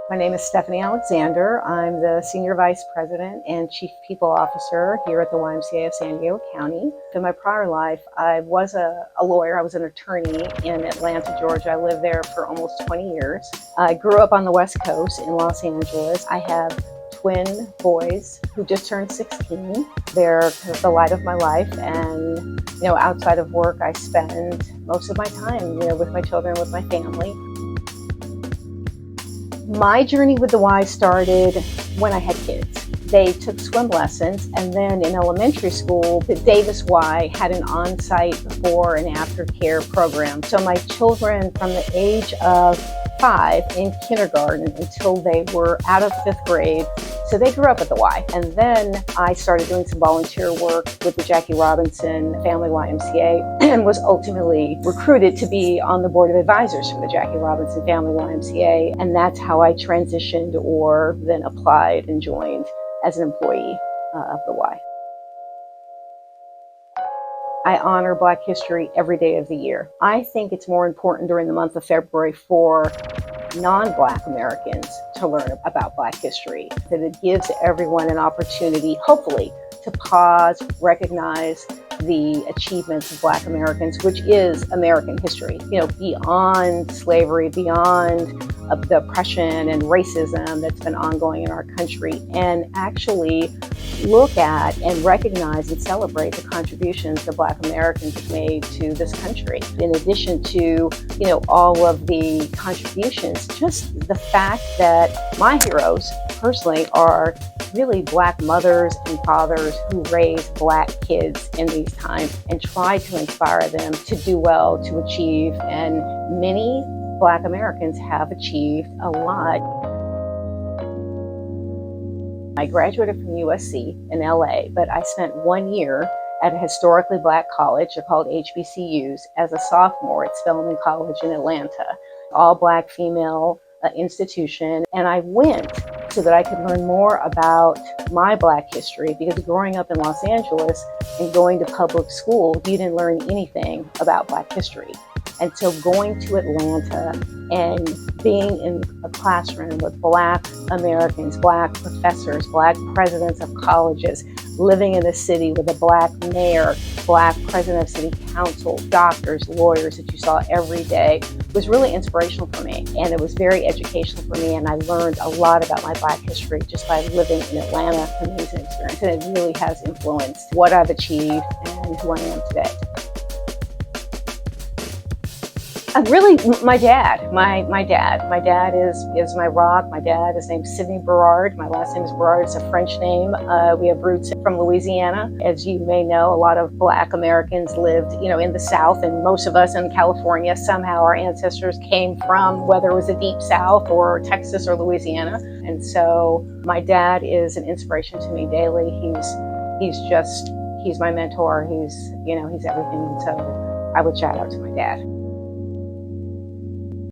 My name is Stephanie Alexander. I'm the Senior Vice President and Chief People Officer here at the YMCA of San Diego County. In my prior life, I was a lawyer. I was an attorney in Atlanta, Georgia. I lived there for almost 20 years. I grew up on the West Coast in Los Angeles. I have twin boys who just turned 16. They're the light of my life, and outside of work, I spend most of my time, with my children, with my family. My journey with the Y started when I had kids. They took swim lessons, and then in elementary school, the Davis Y had an on-site before and after care program. So my children from the age of 5 in kindergarten until they were out of 5th grade, so they grew up at the Y. And then I started doing some volunteer work with the Jackie Robinson Family YMCA and was ultimately recruited to be on the board of advisors for the Jackie Robinson Family YMCA. And that's how I transitioned or then applied and joined as an employee of the Y. I honor Black history every day of the year. I think it's more important during the month of February for non-Black Americans to learn about Black history, that it gives everyone an opportunity, hopefully, to pause, recognize the achievements of Black Americans, which is American history, beyond slavery, beyond the oppression and racism that's been ongoing in our country, and actually look at and recognize and celebrate the contributions that Black Americans have made to this country. In addition to, all of the contributions, just the fact that my heroes personally are really Black mothers and fathers who raise Black kids in these times and try to inspire them to do well, to achieve. And many Black Americans have achieved a lot. I graduated from USC in LA, but I spent 1 year at a historically Black college, they're called HBCUs, as a sophomore at Spelman College in Atlanta, all Black female institution. And I went so that I could learn more about my Black history, because growing up in Los Angeles and going to public school, you didn't learn anything about Black history. And so going to Atlanta and being in a classroom with Black Americans, Black professors, Black presidents of colleges, living in a city with a Black mayor, Black president of city council, doctors, lawyers that you saw every day was really inspirational for me. And it was very educational for me. And I learned a lot about my Black history just by living in Atlanta. Amazing experience. And it really has influenced what I've achieved and who I am today. Really, my dad. My dad is my rock. My dad is named Sidney Berard. My last name is Berard. It's a French name. We have roots from Louisiana. As you may know, a lot of Black Americans lived, in the South, and most of us in California. Somehow our ancestors came from, whether it was the Deep South or Texas or Louisiana. And so my dad is an inspiration to me daily. He's my mentor. He's everything. And so I would shout out to my dad.